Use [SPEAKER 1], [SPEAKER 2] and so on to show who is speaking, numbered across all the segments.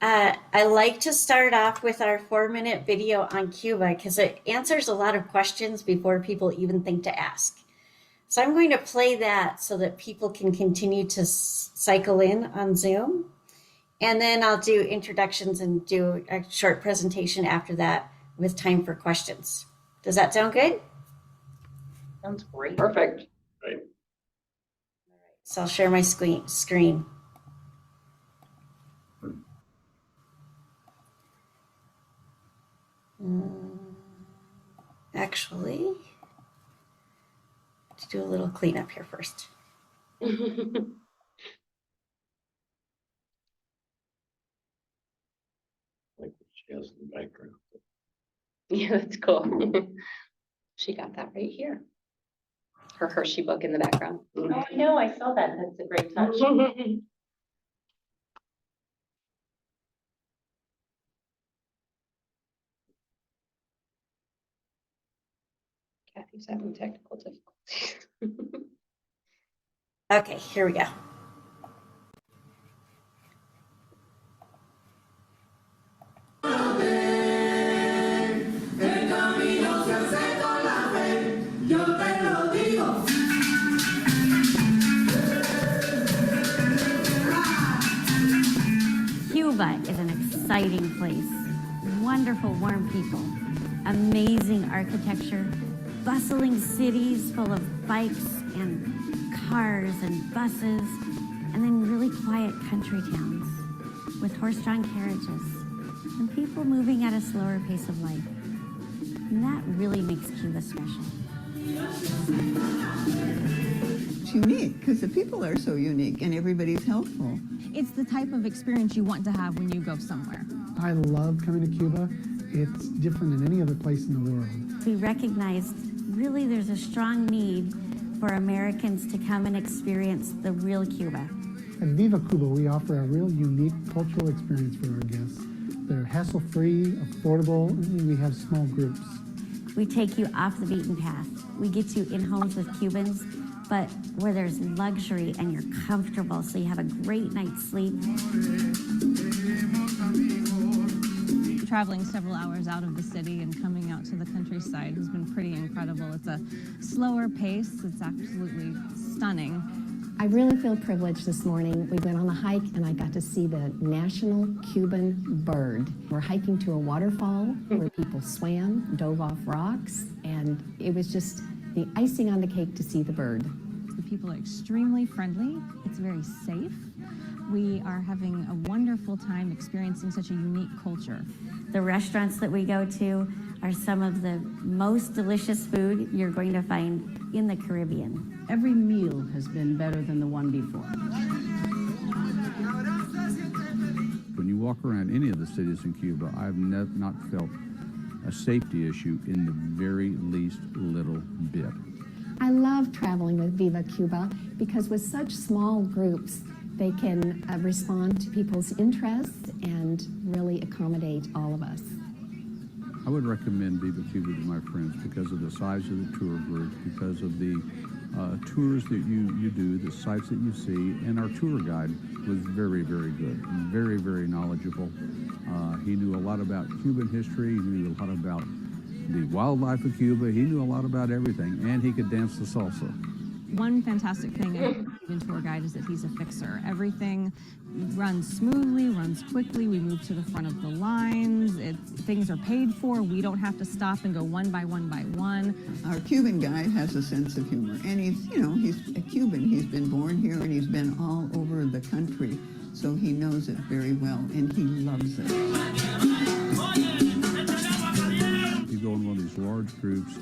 [SPEAKER 1] I like to start off with our 4-minute video on Cuba because it answers a lot of questions before people even think to ask. So I'm going to play that so that people can continue to cycle in on Zoom. And then I'll do introductions and do a short presentation after that with time for questions. Does that sound good?
[SPEAKER 2] Sounds great.
[SPEAKER 3] Perfect.
[SPEAKER 4] Right.
[SPEAKER 1] So I'll share my screen. Actually, to do a little cleanup here first.
[SPEAKER 3] Like what she has in the background.
[SPEAKER 2] Yeah, that's cool. She got that right here. Her Hershey book in the background. Oh, I know. I saw that. That's a great touch. Kathy's having technical difficulties.
[SPEAKER 1] Okay, here we go. Cuba is an exciting place. Wonderful, warm people, amazing architecture, bustling cities full of bikes and cars and buses, and then really quiet country towns with horse-drawn carriages and people moving at a slower pace of life. And that really makes Cuba special.
[SPEAKER 5] It's unique because the people are so unique and everybody's helpful.
[SPEAKER 6] It's the type of experience you want to have when you go somewhere.
[SPEAKER 7] I love coming to Cuba. It's different than any other place in the world.
[SPEAKER 1] We recognized really there's a strong need for Americans to come and experience the real Cuba.
[SPEAKER 7] At Viva Cuba, we offer a real unique cultural experience for our guests. They're hassle-free, affordable, and we have small groups.
[SPEAKER 1] We take you off the beaten path. We get you in homes with Cubans, but where there's luxury and you're comfortable, so you have a great night's sleep.
[SPEAKER 6] Traveling several hours out of the city and coming out to the countryside has been pretty incredible. It's a slower pace. It's absolutely stunning.
[SPEAKER 8] I really feel privileged this morning. We went on a hike and I got to see the national Cuban bird. We're hiking to a waterfall where people swam, dove off rocks, and it was just the icing on the cake to see the bird.
[SPEAKER 6] The people are extremely friendly. It's very safe. We are having a wonderful time experiencing such a unique culture.
[SPEAKER 1] The restaurants that we go to are some of the most delicious food you're going to find in the Caribbean.
[SPEAKER 9] Every meal has been better than the one before.
[SPEAKER 10] When you walk around any of the cities in Cuba, I've not felt a safety issue in the very least little bit.
[SPEAKER 8] I love traveling with Viva Cuba because with such small groups, they can respond to people's interests and really accommodate all of us.
[SPEAKER 10] I would recommend Viva Cuba to my friends because of the size of the tour group, because of the tours that you do, the sights that you see, and our tour guide was very, very good, very, very knowledgeable. He knew a lot about Cuban history, he knew a lot about the wildlife of Cuba, he knew a lot about everything, and he could dance the salsa.
[SPEAKER 6] One fantastic thing about the Cuban tour guide is that he's a fixer. Everything runs smoothly, runs quickly. We move to the front of the lines. Things are paid for. We don't have to stop and go one by one by one.
[SPEAKER 5] Our Cuban guide has a sense of humor, and he's a Cuban. He's been born here and he's been all over the country, so he knows it very well and he loves it.
[SPEAKER 10] If you go in one of these large groups,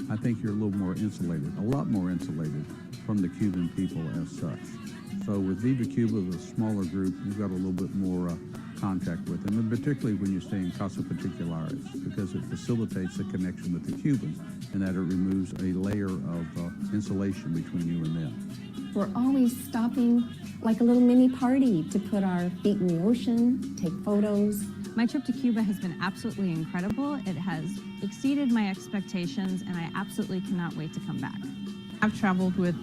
[SPEAKER 10] I think you're a little more insulated, a lot more insulated from the Cuban people as such. So with Viva Cuba, the smaller group, you've got a little bit more contact with them, and particularly when you stay in Casa Particulares, because it facilitates the connection with the Cubans, and that it removes a layer of insulation between you and them.
[SPEAKER 8] We're always stopping like a little mini party to put our feet in the ocean, take photos.
[SPEAKER 6] My trip to Cuba has been absolutely incredible. It has exceeded my expectations, and I absolutely cannot wait to come back.
[SPEAKER 9] I've traveled with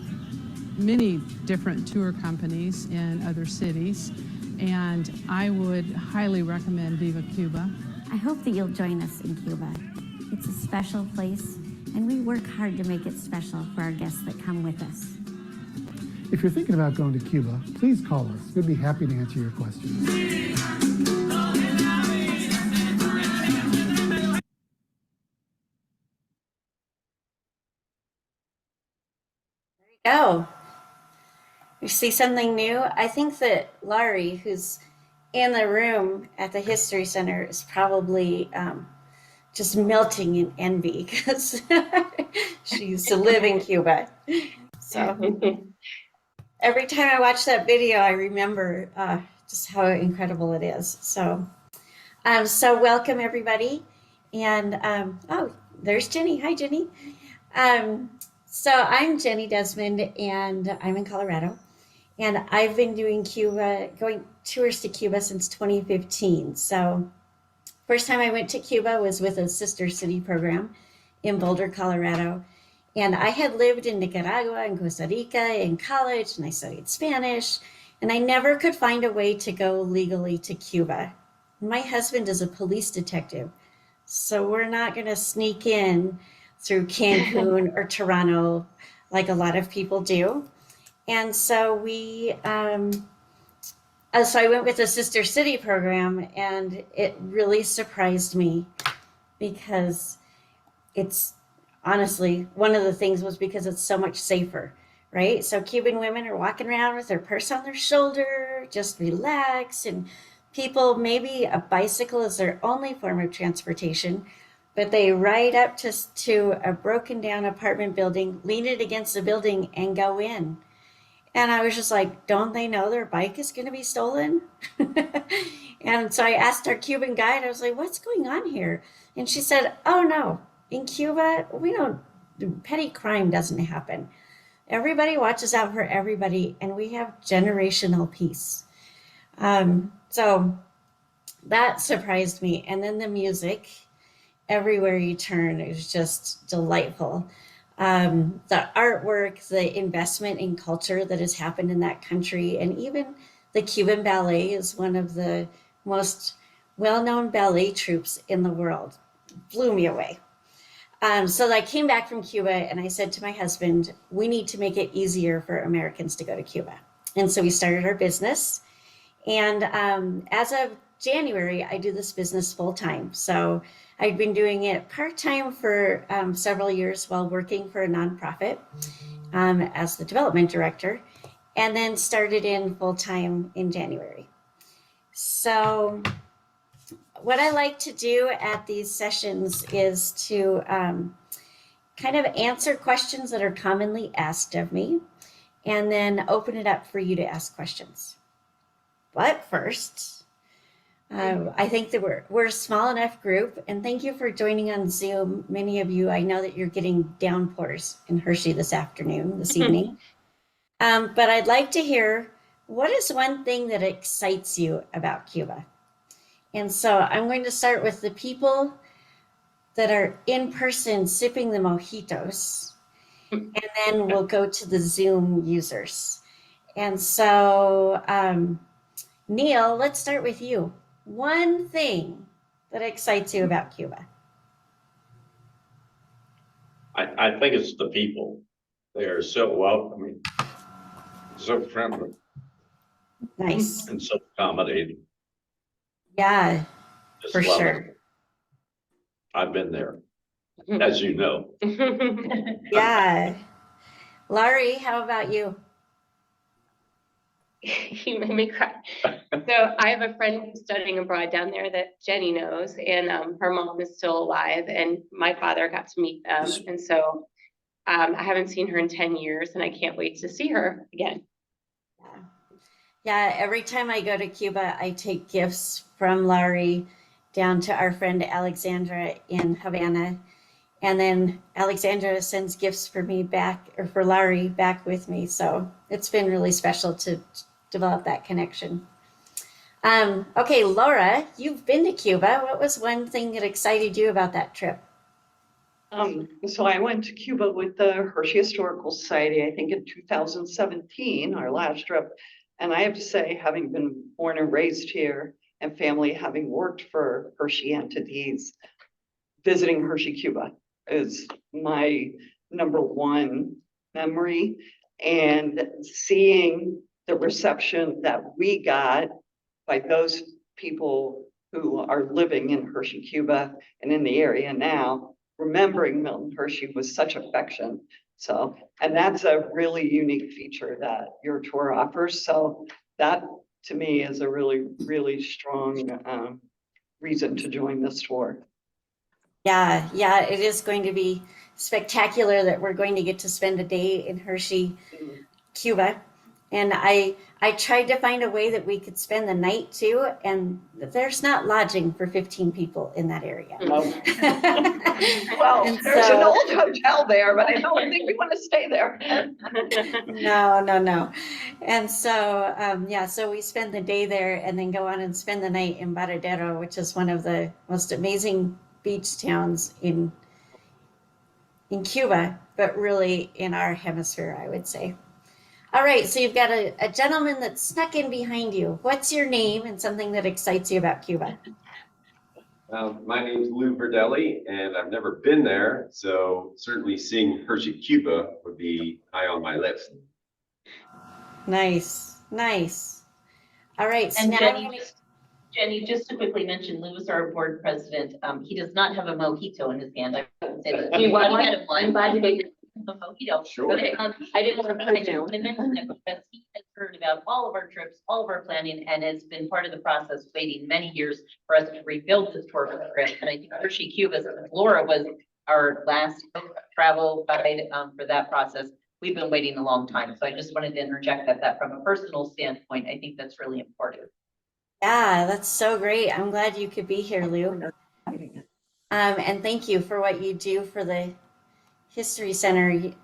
[SPEAKER 9] many different tour companies in other cities,
[SPEAKER 6] and I would highly recommend Viva Cuba.
[SPEAKER 1] I hope that you'll join us in Cuba. It's a special place, and we work hard to make it special for our guests that come with us.
[SPEAKER 7] If you're thinking about going to Cuba, please call us. We'd be happy to answer your questions.
[SPEAKER 1] Oh, you see something new? I think that Laurie, who's in the room at the History Center, is probably just melting in envy because she used to live in Cuba. So every time I watch that video, I remember just how incredible it is. So welcome everybody. And oh, there's Jenny. Hi, Jenny. So I'm Jenny Desmond, and I'm in Colorado. And I've been doing going tours to Cuba since 2015. So first time I went to Cuba was with a sister city program in Boulder, Colorado. And I had lived in Nicaragua and Costa Rica in college, and I studied Spanish, and I never could find a way to go legally to Cuba. My husband is a police detective, so we're not going to sneak in through Cancun or Toronto like a lot of people do. And so so I went with the Sister City program, and it really surprised me because it's honestly, one of the things was because it's so much safer, right? So Cuban women are walking around with their purse on their shoulder, just relax, and people, maybe a bicycle is their only form of transportation, but they ride up to a broken down apartment building, lean it against the building, and go in. And I was just like, don't they know their bike is going to be stolen? And so I asked our Cuban guide, I was like, what's going on here? And she said, oh no, in Cuba, petty crime doesn't happen. Everybody watches out for everybody, and we have generational peace. So that surprised me. And then the music, everywhere you turn, it was just delightful. The artwork, the investment in culture that has happened in that country, and even the Cuban ballet is one of the most well-known ballet troupes in the world. Blew me away. So I came back from Cuba, and I said to my husband, we need to make it easier for Americans to go to Cuba. And so we started our business. And as of January, I do this business full time. So I'd been doing it part-time for several years while working for a nonprofit as the development director, and then started in full-time in January. So what I like to do at these sessions is to kind of answer questions that are commonly asked of me, and then open it up for you to ask questions. But first, I think that we're a small enough group, and thank you for joining on Zoom. Many of you, I know that you're getting downpours in Hershey this evening. But I'd like to hear, what is one thing that excites you about Cuba? And so I'm going to start with the people that are in person sipping the mojitos, and then we'll go to the Zoom users. And so, Neil, let's start with you. One thing that excites you about Cuba?
[SPEAKER 3] I think it's the people. They are so welcoming, so friendly,
[SPEAKER 1] Nice.
[SPEAKER 3] and so accommodating.
[SPEAKER 1] Yeah,
[SPEAKER 3] Just
[SPEAKER 1] for
[SPEAKER 3] love
[SPEAKER 1] sure.
[SPEAKER 3] it. I've been there, as you know.
[SPEAKER 1] Yeah. Laurie, how about you?
[SPEAKER 2] You made me cry. So I have a friend who's studying abroad down there that Jenny knows, and her mom is still alive, and my father got to meet them. And so I haven't seen her in 10 years, and I can't wait to see her again.
[SPEAKER 1] Yeah, every time I go to Cuba, I take gifts from Laurie down to our friend Alexandra in Havana. And then Alexandra sends gifts for me back, or for Laurie back with me. So it's been really special to develop that connection. Okay, Laura, you've been to Cuba. What was one thing that excited you about that trip?
[SPEAKER 4] So I went to Cuba with the Hershey Historical Society, I think in 2017, our last trip. And I have to say, having been born and raised here and family having worked for Hershey entities, visiting Hershey, Cuba is my number one memory. And seeing the reception that we got by those people who are living in Hershey, Cuba and in the area now, remembering Milton Hershey with such affection. So, and that's a really unique feature that your tour offers. So that to me is a really, really strong reason to join this tour.
[SPEAKER 1] Yeah, it is going to be spectacular that we're going to get to spend a day in Hershey, Cuba. And I tried to find a way that we could spend the night too, and there's not lodging for 15 people in that area.
[SPEAKER 4] No. Well,
[SPEAKER 1] And
[SPEAKER 4] there's
[SPEAKER 1] so-
[SPEAKER 4] an old hotel there, but I don't think we want to stay there.
[SPEAKER 1] No. And so, so we spend the day there and then go on and spend the night in Baradero, which is one of the most amazing beach towns in Cuba, but really in our hemisphere, I would say. All right, so you've got a gentleman that snuck in behind you. What's your name and something that excites you about Cuba?
[SPEAKER 11] My name is Lou Verdelli, and I've never been there, so certainly seeing Hershey, Cuba would be high on my list.
[SPEAKER 1] Nice. All right, so
[SPEAKER 12] And
[SPEAKER 1] now
[SPEAKER 12] Jenny, just to quickly mention, Lou is our board president. He does not have a mojito in his hand. I wouldn't say that.
[SPEAKER 2] You want one?
[SPEAKER 12] He had one.
[SPEAKER 2] I'm glad you did.
[SPEAKER 12] A mojito.
[SPEAKER 11] Sure.
[SPEAKER 12] Okay,
[SPEAKER 2] I didn't want to
[SPEAKER 12] I
[SPEAKER 2] put
[SPEAKER 12] just
[SPEAKER 2] you.
[SPEAKER 12] want to mention that because he has heard about all of our trips, all of our planning, and has been part of the process, waiting many years for us to rebuild this tour program. And I think Hershey, Cuba, Laura was our last travel guide for that process. We've been waiting a long time. So I just wanted to interject that from a personal standpoint, I think that's really important.
[SPEAKER 1] Yeah, that's so great. I'm glad you could be here, Lou. And thank you for what you do for the History Center. You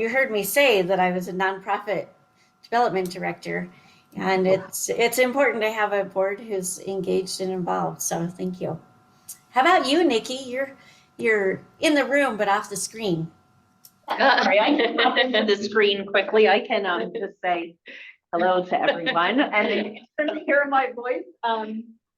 [SPEAKER 1] heard me say that I was a nonprofit development director, and it's important to have a board who's engaged and involved. So thank you. How about you, Nikki? You're in the room but off the screen.
[SPEAKER 13] Sorry, I can pop into the screen quickly. I can just say hello to everyone and to hear my voice.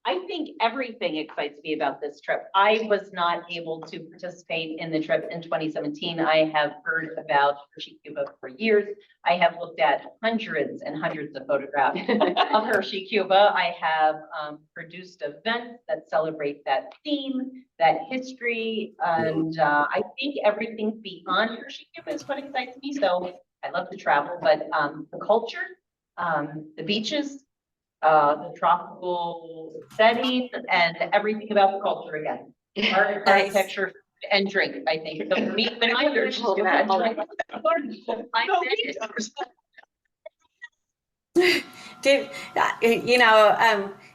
[SPEAKER 13] I think everything excites me about this trip. I was not able to participate in the trip in 2017. I have heard about Hershey, Cuba for years. I have looked at hundreds and hundreds of photographs of Hershey, Cuba. I have produced events that celebrate that theme, that history, and I think everything beyond Hershey, Cuba is what excites me. So I love to travel, but the culture, the beaches, the tropical setting, and everything about the culture again. Art, architecture, and drink, I think. So for me, when my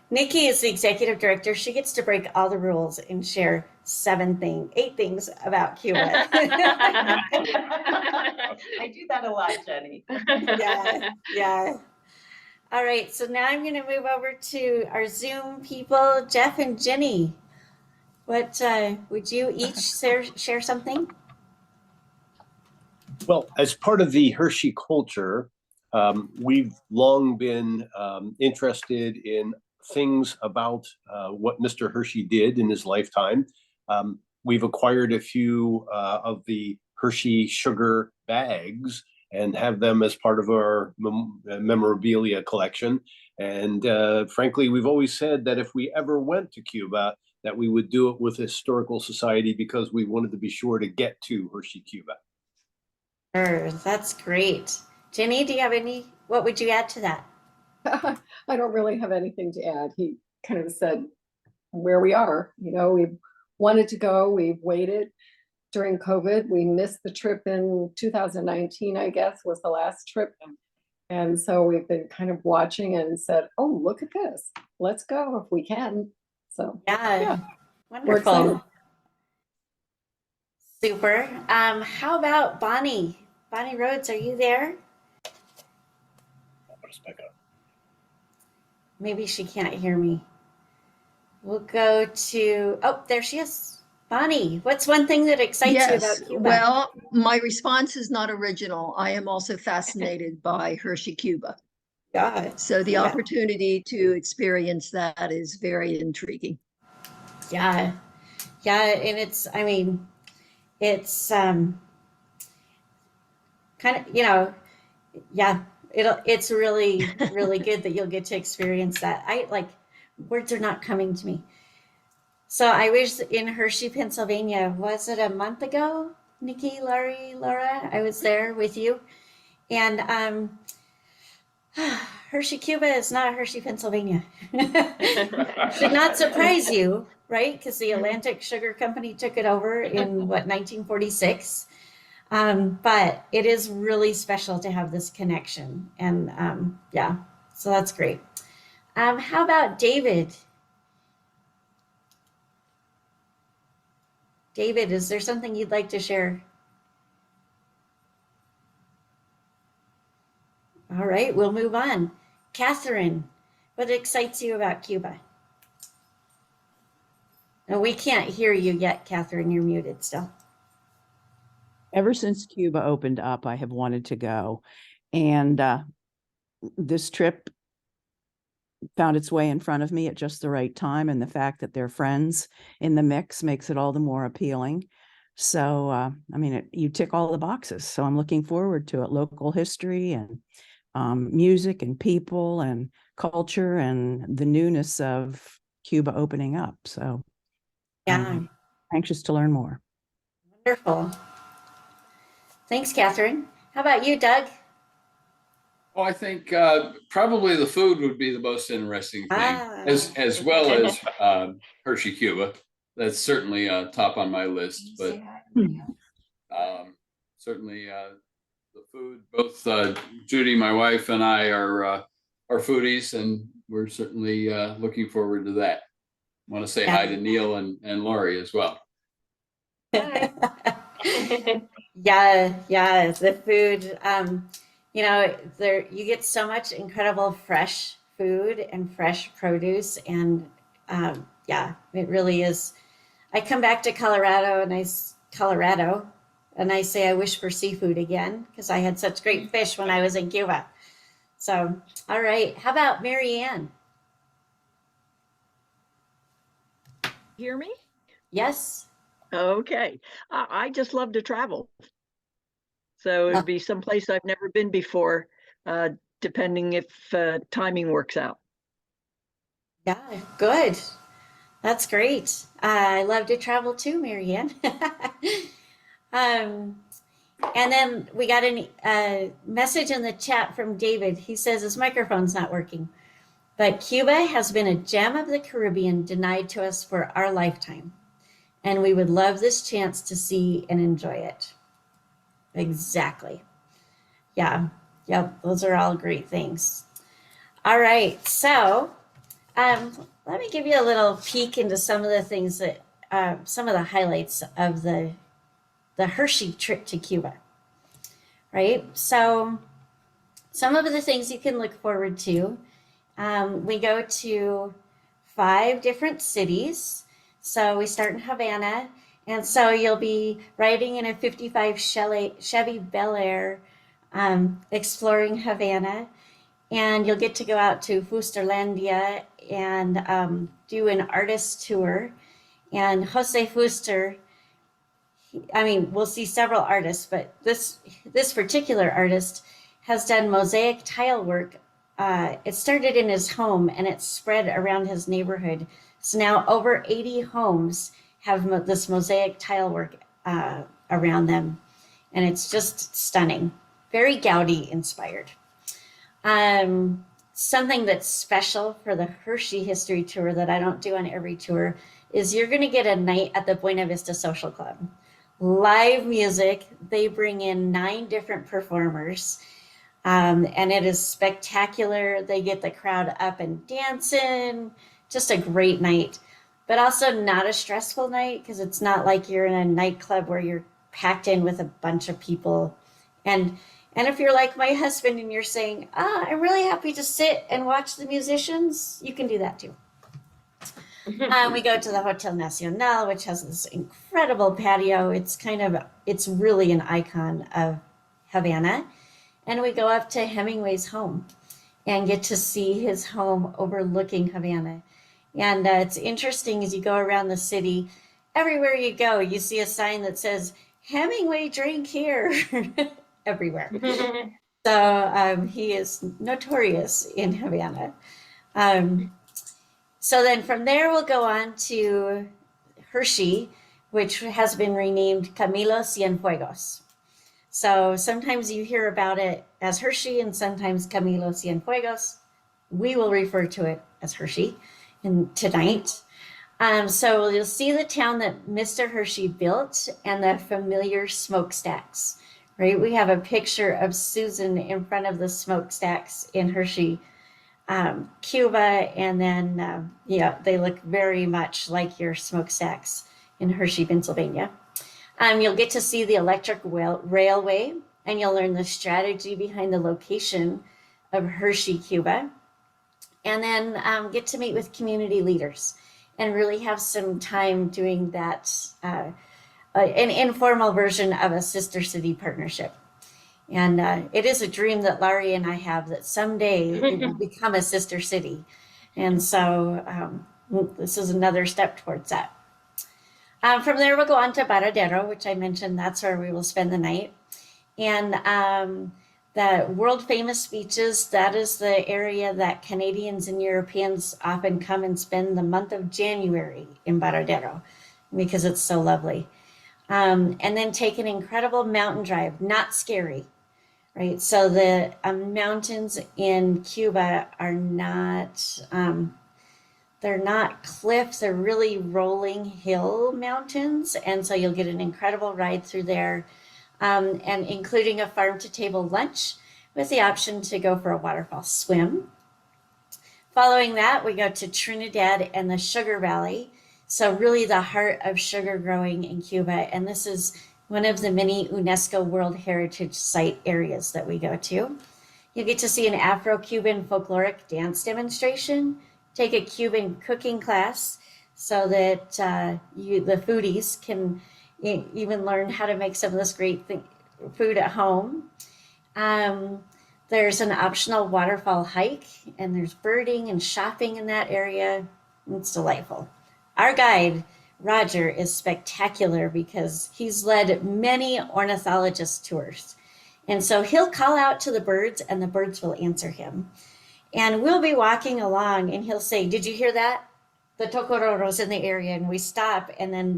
[SPEAKER 1] Nikki is the executive director. She gets to break all the rules and share 8 things about Cuba.
[SPEAKER 13] I do that a lot, Jenny.
[SPEAKER 1] Yeah. All right, so now I'm going to move over to our Zoom people, Jeff and Jenny. What would you each share something?
[SPEAKER 14] Well, as part of the Hershey culture, we've long been interested in things about what Mr. Hershey did in his lifetime. We've acquired a few of the Hershey sugar bags and have them as part of our memorabilia collection. And frankly, we've always said that if we ever went to Cuba, that we would do it with a historical society because we wanted to be sure to get to Hershey, Cuba.
[SPEAKER 1] Sure, that's great. Jenny, do you have what would you add to that?
[SPEAKER 15] I don't really have anything to add. He kind of said where we are. We wanted to go, we've waited. During COVID, we missed the trip in 2019, I guess, was the last trip. And so we've been kind of watching and said, oh, look at this. Let's go if we can. So yeah.
[SPEAKER 1] Wonderful. Super. How about Bonnie? Bonnie Rhodes, are you there? Maybe she can't hear me. We'll go to, there she is. Bonnie, what's one thing that excites you
[SPEAKER 16] Yes,
[SPEAKER 1] about Cuba?
[SPEAKER 16] well, my response is not original. I am also fascinated by Hershey, Cuba.
[SPEAKER 1] Yeah.
[SPEAKER 16] So the
[SPEAKER 1] Yeah.
[SPEAKER 16] opportunity to experience that is very intriguing.
[SPEAKER 1] Yeah. Yeah. And it's, I mean, it's kind of, yeah, it's really, really good that you'll get to experience that. Words are not coming to me. So I was in Hershey, Pennsylvania. Was it a month ago? Nikki, Laurie, Laura, I was there with you. And Hershey, Cuba is not Hershey, Pennsylvania. Should not surprise you, right? Because the Atlantic Sugar Company took it over in 1946. But it is really special to have this connection. And yeah, so that's great. How about David? David, is there something you'd like to share? All right, we'll move on. Catherine, what excites you about Cuba? No, we can't hear you yet, Catherine. You're muted still.
[SPEAKER 9] Ever since Cuba opened up, I have wanted to go. And this trip found its way in front of me at just the right time. And the fact that they're friends in the mix makes it all the more appealing. So, I mean, you tick all the boxes. So I'm looking forward to it. Local history and music and people and culture and the newness of Cuba opening up. So
[SPEAKER 1] yeah,
[SPEAKER 9] anxious to learn more.
[SPEAKER 1] Wonderful. Thanks, Catherine. How about you, Doug?
[SPEAKER 17] Well, I think probably the food would be the most interesting thing, as well as Hershey, Cuba. That's certainly top on my list. But certainly the food. Both Judy, my wife, and I are foodies, and we're certainly looking forward to that. I want to say hi to Neil and Laurie as well.
[SPEAKER 1] Yeah, the food. There you get so much incredible fresh food and fresh produce, and yeah, it really is. I come back to Colorado, and I say I wish for seafood again because I had such great fish when I was in Cuba. So, all right, how about Mary Ann?
[SPEAKER 18] Hear me?
[SPEAKER 1] Yes.
[SPEAKER 18] Okay. I just love to travel. So it'd be someplace I've never been before, depending if timing works out.
[SPEAKER 1] Yeah, good. That's great. I love to travel too, Marianne. And then we got a message in the chat from David. He says his microphone's not working. But Cuba has been a gem of the Caribbean denied to us for our lifetime. And we would love this chance to see and enjoy it. Exactly. Yeah. Yep. Those are all great things. All right. So let me give you a little peek into some of the things that, some of the highlights of the Hershey trip to Cuba. Right. So some of the things you can look forward to. We go to 5 different cities. So we start in Havana. And so you'll be riding in a 55 Chevy Bel Air, exploring Havana. And you'll get to go out to Fusterlandia and do an artist tour. And Jose Fuster, we'll see several artists, but this particular artist has done mosaic tile work. It started in his home and it's spread around his neighborhood. So now over 80 homes have this mosaic tile work around them. And it's just stunning, very Gaudi inspired. Something that's special for the Hershey History Tour that I don't do on every tour is you're going to get a night at the Buena Vista Social Club. Live music. They bring in 9 different performers. And it is spectacular. They get the crowd up and dancing. Just a great night, but also not a stressful night because it's not like you're in a nightclub where you're packed in with a bunch of people. And if you're like my husband and you're saying, I'm really happy to sit and watch the musicians, you can do that too. We go to the Hotel Nacional, which has this incredible patio. It's really an icon of Havana. And we go up to Hemingway's home and get to see his home overlooking Havana. And it's interesting as you go around the city, everywhere you go, you see a sign that says, Hemingway drank here, everywhere. So he is notorious in Havana. So then from there, we'll go on to Hershey, which has been renamed Camilo Cienfuegos. So sometimes you hear about it as Hershey and sometimes Camilo Cienfuegos. We will refer to it as Hershey tonight. So you'll see the town that Mr. Hershey built and the familiar smokestacks, right? We have a picture of Susan in front of the smokestacks in Hershey, Cuba, and then, they look very much like your smokestacks in Hershey, Pennsylvania. You'll get to see the electric railway, and you'll learn the strategy behind the location of Hershey, Cuba, and then get to meet with community leaders and really have some time doing that, an informal version of a sister city partnership. And it is a dream that Laurie and I have that someday it will become a sister city. And so this is another step towards that. From there, we'll go on to Varadero, which I mentioned that's where we will spend the night. And the world famous beaches, that is the area that Canadians and Europeans often come and spend the month of January in Varadero because it's so lovely. And then take an incredible mountain drive, not scary, right? So the mountains in Cuba are not, they're not cliffs, they're really rolling hill mountains. And so you'll get an incredible ride through there, and including a farm to table lunch with the option to go for a waterfall swim. Following that, we go to Trinidad and the Sugar Valley. So really the heart of sugar growing in Cuba. And this is one of the many UNESCO World Heritage Site areas that we go to. You get to see an Afro-Cuban folkloric dance demonstration, take a Cuban cooking class so that the foodies can even learn how to make some of this great food at home. There's an optional waterfall hike, and there's birding and shopping in that area. It's delightful. Our guide, Roger, is spectacular because he's led many ornithologist tours. And so he'll call out to the birds and the birds will answer him. And we'll be walking along and he'll say, did you hear that? The tocororo's in the area. And we stop, and then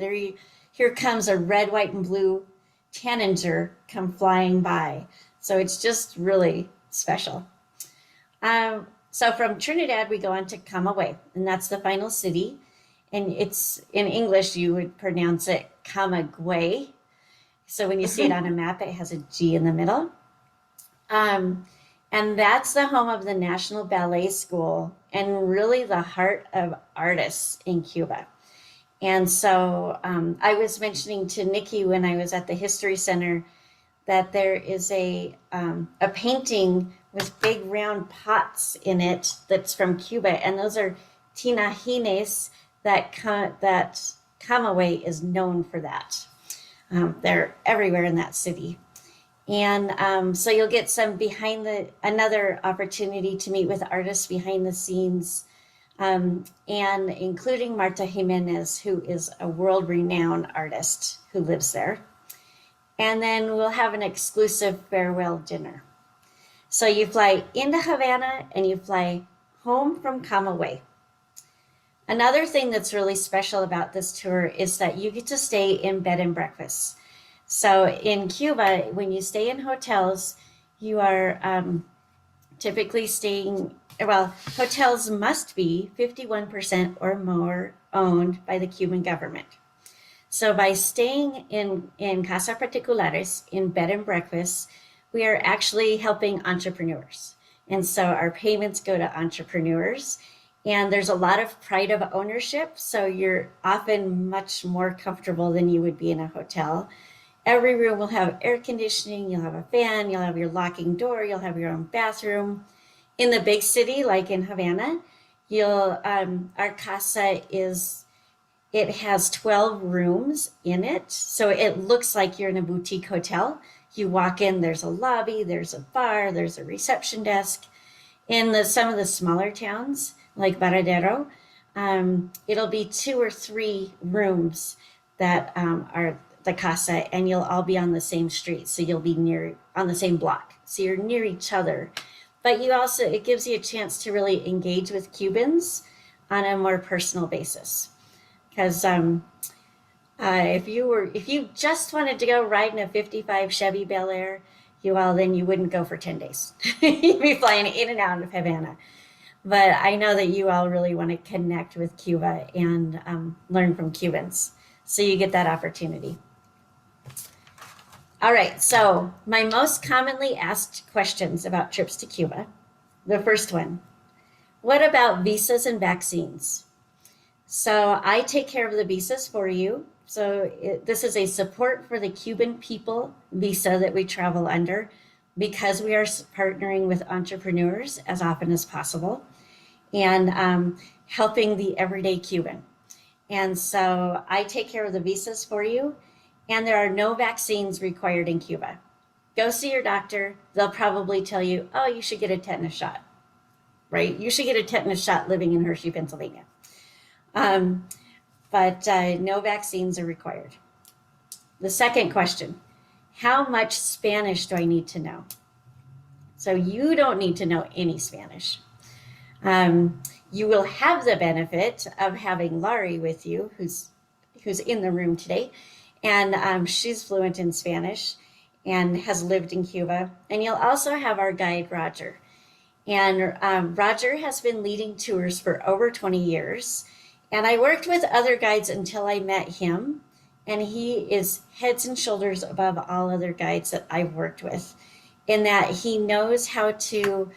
[SPEAKER 1] here comes a red, white, and blue tanager come flying by. So it's just really special. So from Trinidad, we go on to Camagüey, and that's the final city. And it's in English, you would pronounce it Camagüey. So when you see it on a map, it has a G in the middle. And that's the home of the National Ballet School and really the heart of artists in Cuba. And so I was mentioning to Nikki when I was at the History Center that there is a painting with big round pots in it that's from Cuba. And those are tinajines that Camagüey is known for that. They're everywhere in that city. And so you'll get some another opportunity to meet with artists behind the scenes, and including Marta Jimenez, who is a world-renowned artist who lives there. And then we'll have an exclusive farewell dinner. So you fly into Havana and you fly home from Camagüey. Another thing that's really special about this tour is that you get to stay in bed and breakfast. So in Cuba, when you stay in hotels, you are typically hotels must be 51% or more owned by the Cuban government. So by staying in Casa Particulares, in bed and breakfast, we are actually helping entrepreneurs. And so our payments go to entrepreneurs. And there's a lot of pride of ownership. So you're often much more comfortable than you would be in a hotel. Every room will have air conditioning, you'll have a fan, you'll have your locking door, you'll have your own bathroom. In the big city, like in Havana, Our casa it has 12 rooms in it. So it looks like you're in a boutique hotel. You walk in, there's a lobby, there's a bar, there's a reception desk. In some of the smaller towns, like Varadero, it'll be 2 or 3 rooms that are the casa, and you'll all be on the same street. So you'll be on the same block. So you're near each other. But it gives you a chance to really engage with Cubans on a more personal basis. Because if you just wanted to go ride in a 55 Chevy Bel Air, then you wouldn't go for 10 days. You'd be flying in and out of Havana. But I know that you all really want to connect with Cuba and learn from Cubans. So you get that opportunity. All right, so my most commonly asked questions about trips to Cuba. The first one, what about visas and vaccines? So I take care of the visas for you. So this is a support for the Cuban people visa that we travel under because we are partnering with entrepreneurs as often as possible and helping the everyday Cuban. And so I take care of the visas for you, and there are no vaccines required in Cuba. Go see your doctor. They'll probably tell you, oh, you should get a tetanus shot, right? You should get a tetanus shot living in Hershey, Pennsylvania. But no vaccines are required. The second question, how much Spanish do I need to know? So you don't need to know any Spanish. You will have the benefit of having Laurie with you, who's in the room today. And she's fluent in Spanish and has lived in Cuba. And you'll also have our guide, Roger. And Roger has been leading tours for over 20 years. And I worked with other guides until I met him. And he is heads and shoulders above all other guides that I've worked with, in that he knows how to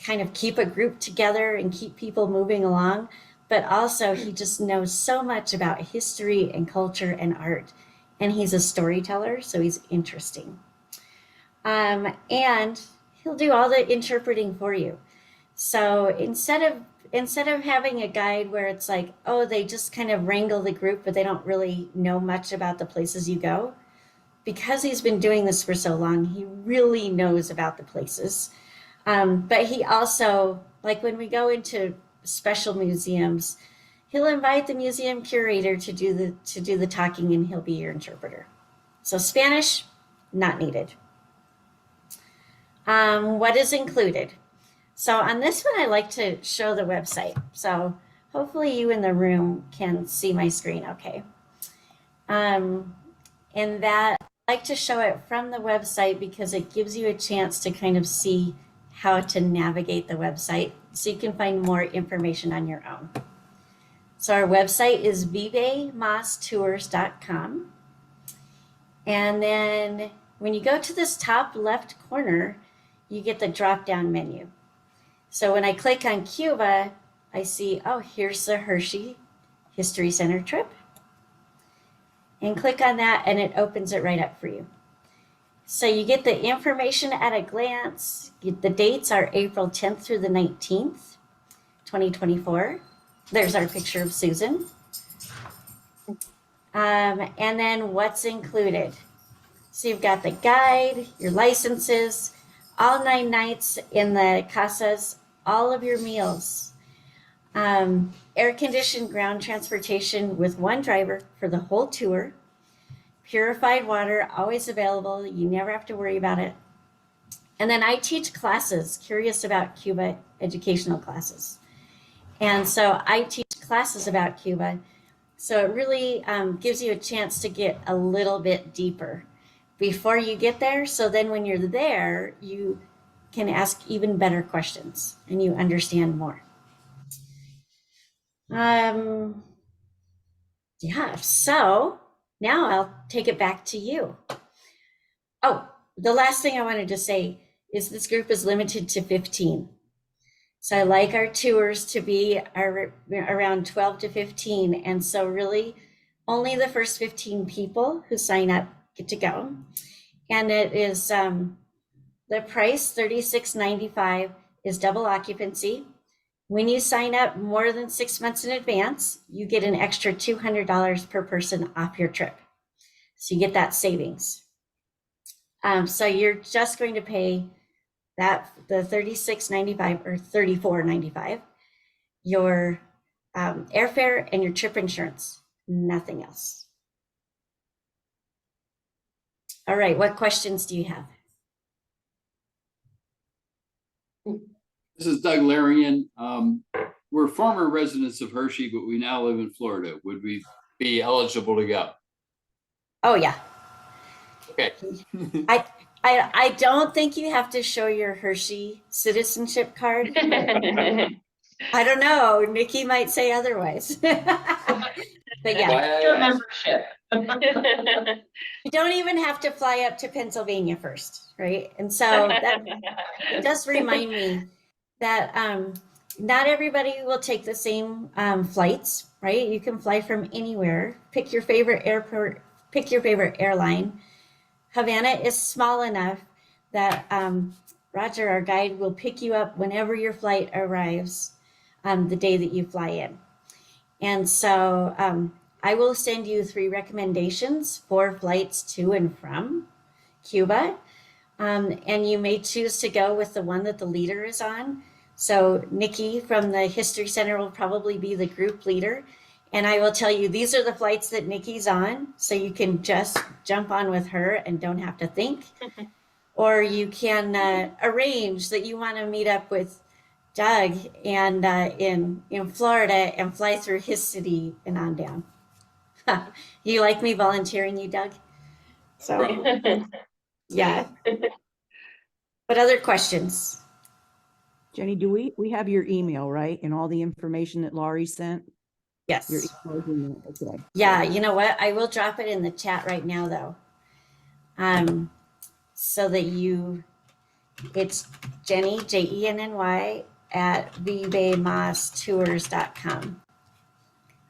[SPEAKER 1] kind of keep a group together and keep people moving along. But also he just knows so much about history and culture and art. And he's a storyteller, so he's interesting. And he'll do all the interpreting for you. So instead of having a guide where it's like, oh, they just kind of wrangle the group, but they don't really know much about the places you go, because he's been doing this for so long, he really knows about the places. But he also, like when we go into special museums, he'll invite the museum curator to do the talking, and he'll be your interpreter. So Spanish, not needed. What is included? So on this one, I like to show the website. So hopefully you in the room can see my screen okay. And that I like to show it from the website because it gives you a chance to kind of see how to navigate the website so you can find more information on your own. So our website is vivemostours.com. And then when you go to this top left corner, you get the drop-down menu. So when I click on Cuba, I see, oh, here's the Hershey History Center trip. And click on that, and it opens it right up for you. So you get the information at a glance. The dates are April 10th through the 19th, 2024. There's our picture of Susan. And then what's included. So you've got the guide, your licenses, all 9 nights in the casas, all of your meals, air-conditioned ground transportation with 1 driver for the whole tour, purified water, always available. You never have to worry about it. And then I teach classes, Curious About Cuba educational classes. And so I teach classes about Cuba. So it really gives you a chance to get a little bit deeper before you get there. So then when you're there, you can ask even better questions and you understand more. Yeah, so now I'll take it back to you. Oh, the last thing I wanted to say is this group is limited to 15. So I like our tours to be around 12 to 15. And so really only the first 15 people who sign up get to go. And it is the price, $36.95, is double occupancy. When you sign up more than 6 months in advance, you get an extra $200 per person off your trip. So you get that savings. So you're just going to pay the $36.95 or $34.95, your airfare and your trip insurance, nothing else. All right, what questions do you have?
[SPEAKER 17] This is Doug Larian. We're former residents of Hershey, but we now live in Florida. Would we be eligible to go?
[SPEAKER 1] Oh yeah.
[SPEAKER 17] Okay.
[SPEAKER 1] I don't think you have to show your Hershey citizenship card. I don't know. Nikki might say otherwise. But yeah,
[SPEAKER 12] Your membership.
[SPEAKER 1] you don't even have to fly up to Pennsylvania first, right? And so that it does remind me that not everybody will take the same flights, right? You can fly from anywhere. Pick your favorite airport, pick your favorite airline. Havana is small enough that Roger, our guide, will pick you up whenever your flight arrives the day that you fly in. And so I will send you 3 recommendations for flights to and from Cuba. And you may choose to go with the one that the leader is on. So Nikki from the History Center will probably be the group leader. And I will tell you, these are the flights that Nikki's on. So you can just jump on with her and don't have to think. Or you can arrange that you want to meet up with Doug and in Florida and fly through his city and on down. You like me volunteering you, Doug? So yeah. What other questions?
[SPEAKER 9] Jenny, do we have your email, right? And all the information that Laurie sent?
[SPEAKER 1] Yes.
[SPEAKER 9] Your email's in there. Okay.
[SPEAKER 1] Yeah, you know what? I will drop it in the chat right now though. So that it's Jenny, Jenny at vivemastours.com.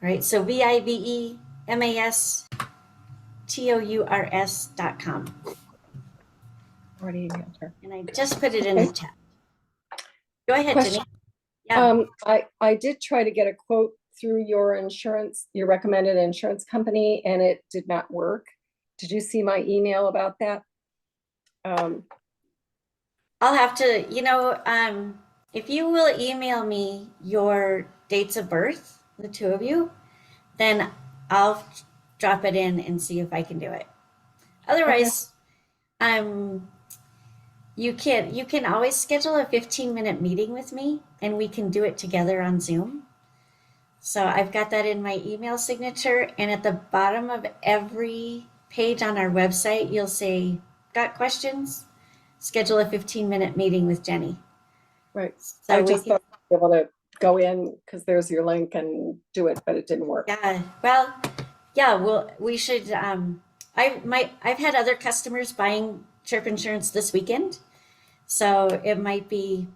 [SPEAKER 1] Right, so VIVEMASTOURS.com.
[SPEAKER 15] Already emailed her.
[SPEAKER 1] And I just put it in the chat. Go ahead,
[SPEAKER 15] Question.
[SPEAKER 1] Jenny. Yeah.
[SPEAKER 15] I did try to get a quote through your insurance, your recommended insurance company, and it did not work. Did you see my email about that?
[SPEAKER 1] I'll have to, if you will email me your dates of birth, the 2 of you, then I'll drop it in and see if I can do it. Otherwise, you can always schedule a 15-minute meeting with me and we can do it together on Zoom. So I've got that in my email signature, and at the bottom of every page on our website, you'll say, got questions? Schedule a 15-minute meeting with Jenny.
[SPEAKER 15] Right.
[SPEAKER 1] So
[SPEAKER 15] I just thought I'd be able to go in because there's your link and do it, but it didn't work.
[SPEAKER 1] Yeah. Well, yeah, we should, I've had other customers buying trip insurance this weekend. So it might be,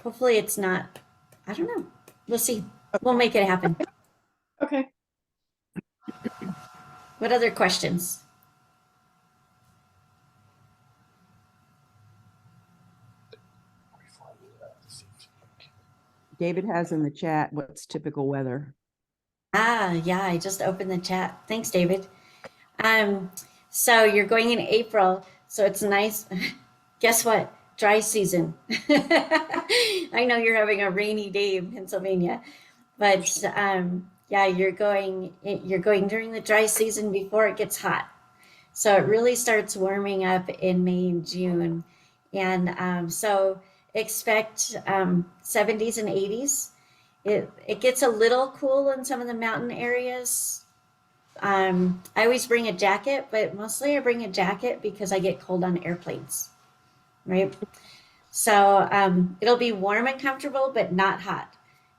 [SPEAKER 1] hopefully it's not, I don't know. We'll see. We'll make it happen.
[SPEAKER 15] Okay.
[SPEAKER 1] What other questions?
[SPEAKER 9] David has in the chat, what's typical weather?
[SPEAKER 1] Yeah, I just opened the chat. Thanks, David. So you're going in April, so it's nice. Guess what? Dry season. I know you're having a rainy day in Pennsylvania, but yeah, you're going during the dry season before it gets hot. So it really starts warming up in May and June. And so expect 70s and 80s. It gets a little cool in some of the mountain areas. I always bring a jacket, but mostly I bring a jacket because I get cold on airplanes, right? So it'll be warm and comfortable, but not hot.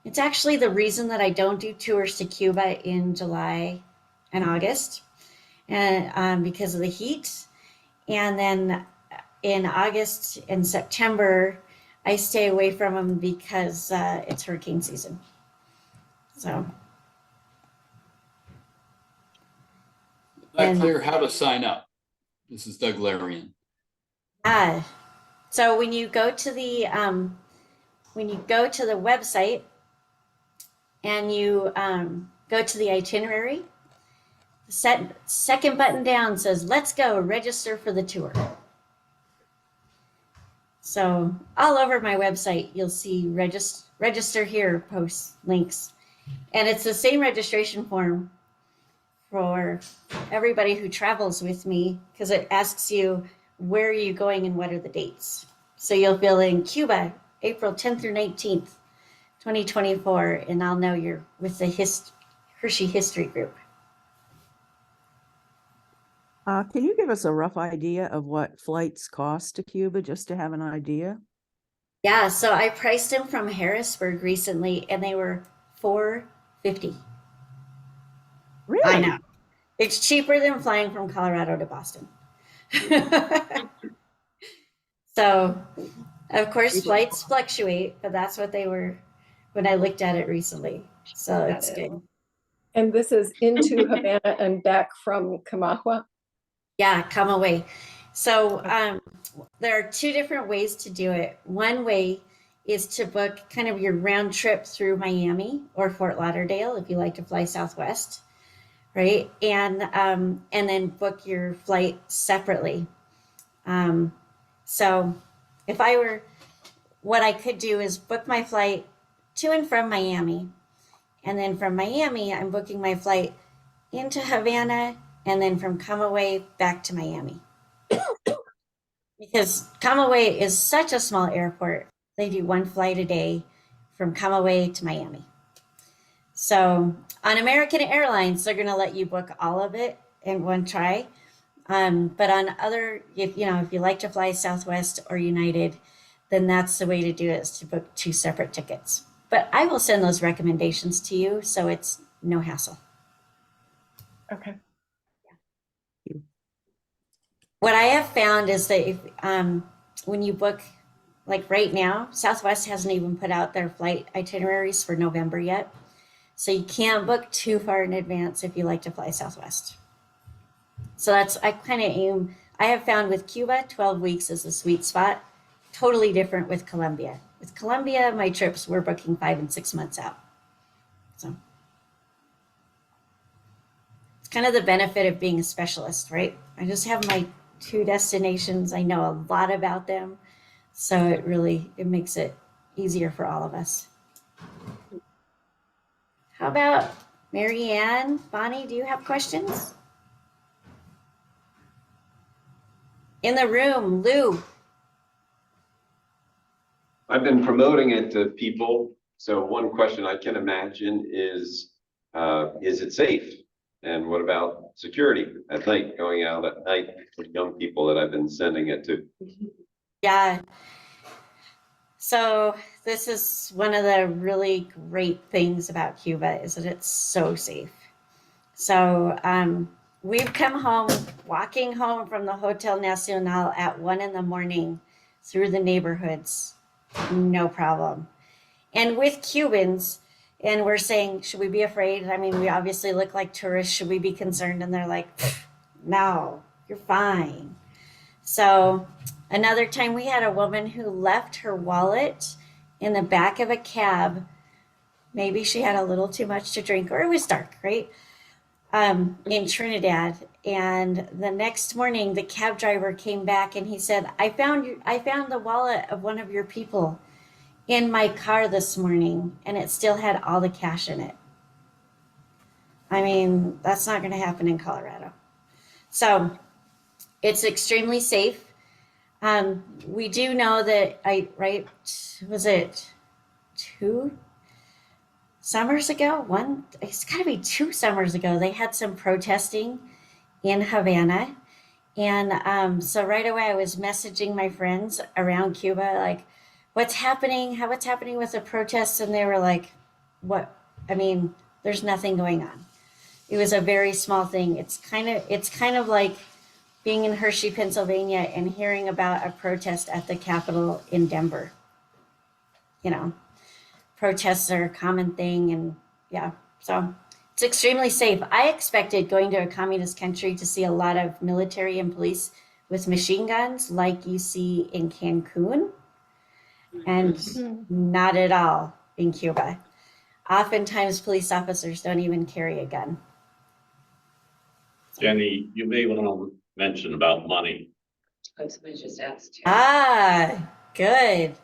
[SPEAKER 1] It's actually the reason that I don't do tours to Cuba in July and August, and because of the heat. And then in August and September, I stay away from them because it's hurricane season. So.
[SPEAKER 17] Not clear how to sign up. This is Doug Larian.
[SPEAKER 1] So when you go to the website, and you go to the itinerary. Second button down says, let's go, register for the tour. So all over my website, you'll see register here posts, links. And it's the same registration form for everybody who travels with me, because it asks you, where are you going and what are the dates? So you'll fill in Cuba, April 10th through 19th, 2024, and I'll know you're with the Hershey History Group.
[SPEAKER 9] Can you give us a rough idea of what flights cost to Cuba, just to have an idea?
[SPEAKER 1] Yeah, so I priced them from Harrisburg recently, and they were $450.
[SPEAKER 9] Really?
[SPEAKER 1] I know. It's cheaper than flying from Colorado to Boston. So, of course, flights fluctuate, but that's what they were when I looked at it recently. So it's good.
[SPEAKER 15] And this is into Havana and back from Camagua?
[SPEAKER 1] Yeah, come away. So there are two different ways to do it. One way is to book kind of your round trip through Miami or Fort Lauderdale if you like to fly Southwest, right? And then book your flight separately. So if I were, what I could do is book my flight to and from Miami, and then from Miami, I'm booking my flight into Havana, and then from Camagüey back to Miami. Because Camagüey is such a small airport, they do one flight a day from Camagüey to Miami. So on American Airlines, they're going to let you book all of it in one try. But on other, if you like to fly Southwest or United, then that's the way to do it, is to book two separate tickets. But I will send those recommendations to you, so it's no hassle.
[SPEAKER 15] Okay.
[SPEAKER 1] What I have found is that if, when you book, like right now, Southwest hasn't even put out their flight itineraries for November yet. So you can't book too far in advance if you like to fly Southwest. So I kind of aim, I have found with Cuba, 12 weeks is a sweet spot. Totally different with Colombia. With Colombia, my trips were booking 5 and 6 months out. So it's kind of the benefit of being a specialist, right? I just have my 2 destinations. I know a lot about them. So it makes it easier for all of us. How about Mary Ann? Bonnie, do you have questions? In the room, Lou.
[SPEAKER 11] I've been promoting it to people. So one question I can imagine is it safe? And what about security at night, going out at night with young people that I've been sending it to?
[SPEAKER 1] Yeah. So this is one of the really great things about Cuba, is that it's so safe. So we've come home, walking home from the Hotel Nacional at 1 a.m. through the neighborhoods, no problem. And with Cubans, and we're saying, should we be afraid? I mean, we obviously look like tourists. Should we be concerned? And they're like, no, you're fine. So another time we had a woman who left her wallet in the back of a cab. Maybe she had a little too much to drink, or it was dark, right? In Trinidad. And the next morning, the cab driver came back and he said, I found the wallet of one of your people in my car this morning, and it still had all the cash in it. I mean, that's not going to happen in Colorado. So it's extremely safe. We do know that was it 2 summers ago? It's got to be 2 summers ago. They had some protesting in Havana. And so right away I was messaging my friends around Cuba, like, what's happening with the protests? And they were like, what? I mean, there's nothing going on. It was a very small thing. It's kind of like being in Hershey, Pennsylvania, and hearing about a protest at the Capitol in Denver. Protests are a common thing, and yeah, so it's extremely safe. I expected going to a communist country to see a lot of military and police with machine guns like you see in Cancun, and not at all in Cuba. Oftentimes, police officers don't even carry a gun.
[SPEAKER 3] Jenny, you may want to mention about money.
[SPEAKER 2] Oh, somebody just asked.
[SPEAKER 1] Ah, good.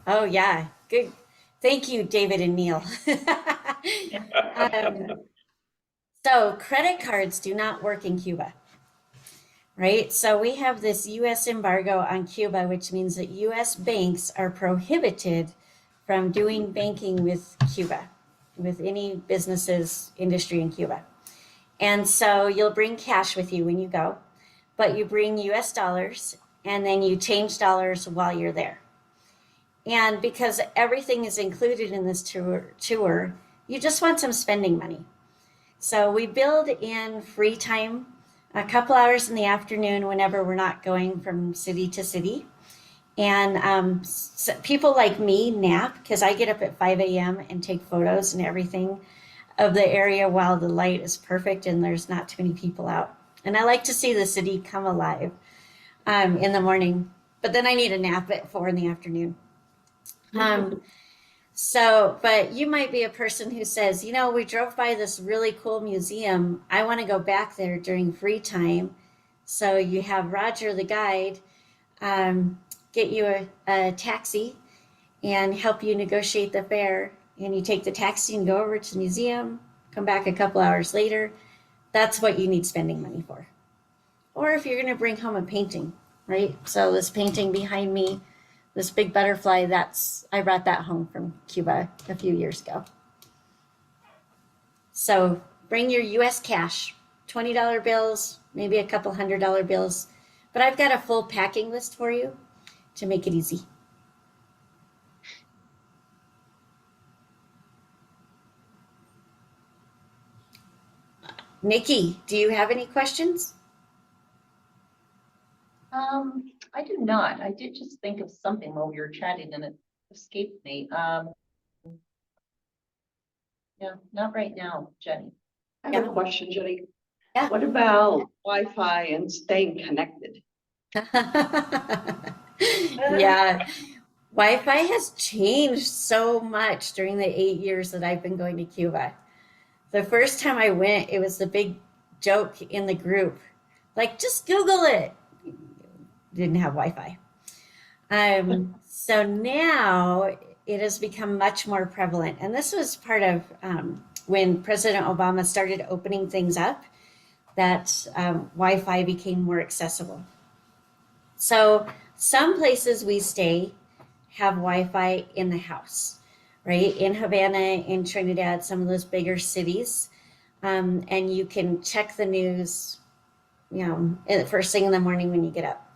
[SPEAKER 1] Oh, yeah, good. Thank you, David and Neil. So credit cards do not work in Cuba, right? So we have this U.S. embargo on Cuba, which means that U.S. banks are prohibited from doing banking with Cuba, with any businesses, industry in Cuba. And so you'll bring cash with you when you go, but you bring US dollars and then you change dollars while you're there. And because everything is included in this tour, you just want some spending money. So we build in free time, a couple hours in the afternoon whenever we're not going from city to city. And so people like me nap because I get up at 5 a.m. and take photos and everything of the area while the light is perfect and there's not too many people out. And I like to see the city come alive in the morning, but then I need a nap at 4 in the afternoon. But you might be a person who says, you know, we drove by this really cool museum. I want to go back there during free time. So you have Roger, the guide, get you a taxi and help you negotiate the fare. And you take the taxi and go over to the museum, come back a couple hours later. That's what you need spending money for. Or if you're going to bring home a painting, right? So this painting behind me, this big butterfly, I brought that home from Cuba a few years ago. So bring your US cash, $20 bills, maybe a couple $100 bills. But I've got a full packing list for you to make it easy. Nikki, do you have any questions?
[SPEAKER 12] I do not. I did just think of something while we were chatting and it escaped me. Yeah, not right now, Jenny.
[SPEAKER 4] I have a question, Jenny.
[SPEAKER 1] Yeah.
[SPEAKER 4] What about Wi-Fi and staying connected?
[SPEAKER 1] Yeah, Wi-Fi has changed so much during the 8 years that I've been going to Cuba. The first time I went, it was the big joke in the group, like, just Google it. Didn't have Wi-Fi. So now it has become much more prevalent. And this was part of when President Obama started opening things up, that Wi-Fi became more accessible. So some places we stay have Wi-Fi in the house, right? In Havana, in Trinidad, some of those bigger cities. And you can check the news, you know, first thing in the morning when you get up.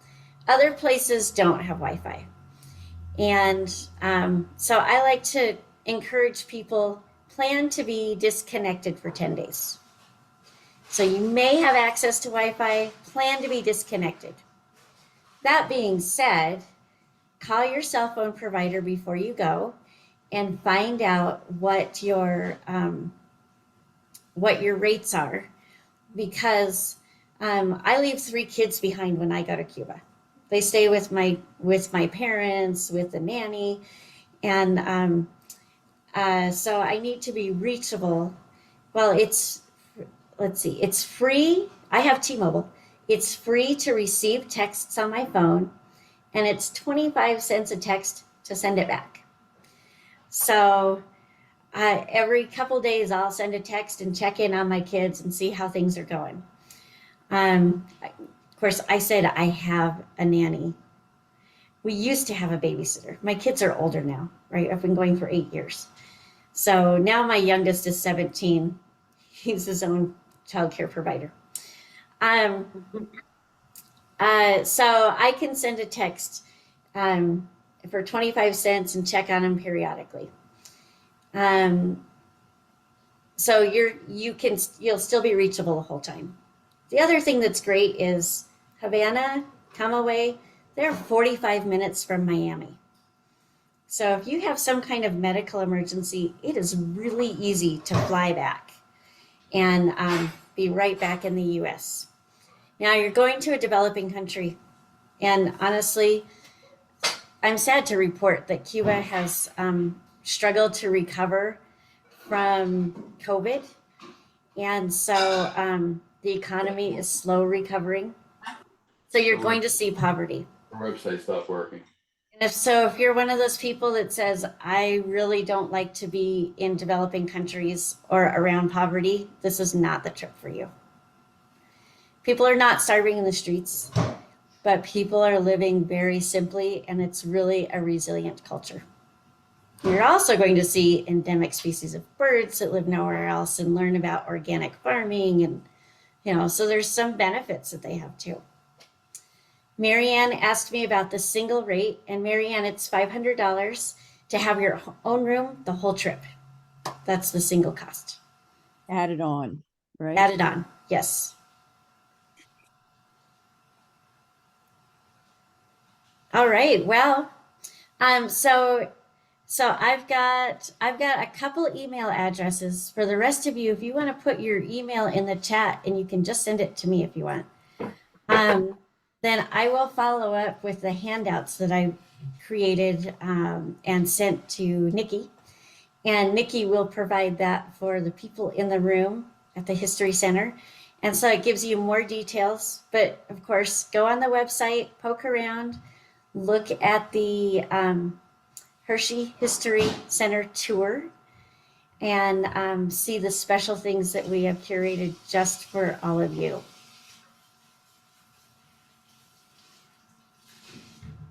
[SPEAKER 1] Other places don't have Wi-Fi. And so I like to encourage people, plan to be disconnected for 10 days. So you may have access to Wi-Fi, plan to be disconnected. That being said, call your cell phone provider before you go and find out what your rates are, because I leave 3 kids behind when I go to Cuba. They stay with my parents, with the nanny, and so I need to be reachable. Well, it's free. I have T-Mobile. It's free to receive texts on my phone, and it's 25 cents a text to send it back. So every couple days, I'll send a text and check in on my kids and see how things are going. Of course, I said I have a nanny. We used to have a babysitter. My kids are older now, right? I've been going for 8 years. So now my youngest is 17. He's his own childcare provider. So I can send a text for 25 cents and check on him periodically. So you'll still be reachable the whole time. The other thing that's great is Havana, Camagüey, they're 45 minutes from Miami. So if you have some kind of medical emergency, it is really easy to fly back and be right back in the US. Now you're going to a developing country, and honestly, I'm sad to report that Cuba has struggled to recover from COVID. And so the economy is slow recovering. So you're going to see poverty.
[SPEAKER 17] Our website stopped working.
[SPEAKER 1] And if you're one of those people that says, I really don't like to be in developing countries or around poverty, this is not the trip for you. People are not starving in the streets, but people are living very simply, and it's really a resilient culture. You're also going to see endemic species of birds that live nowhere else and learn about organic farming, and so there's some benefits that they have too. Marianne asked me about the single rate, and Marianne, it's $500 to have your own room the whole trip. That's the single cost.
[SPEAKER 9] Added on, right?
[SPEAKER 1] Added on, yes. All right, well, so I've got a couple email addresses for the rest of you. If you want to put your email in the chat, and you can just send it to me if you want. Then I will follow up with the handouts that I created and sent to Nikki. And Nikki will provide that for the people in the room at the History Center. And so it gives you more details. But of course, go on the website, poke around, look at the Hershey History Center tour, and see the special things that we have curated just for all of you.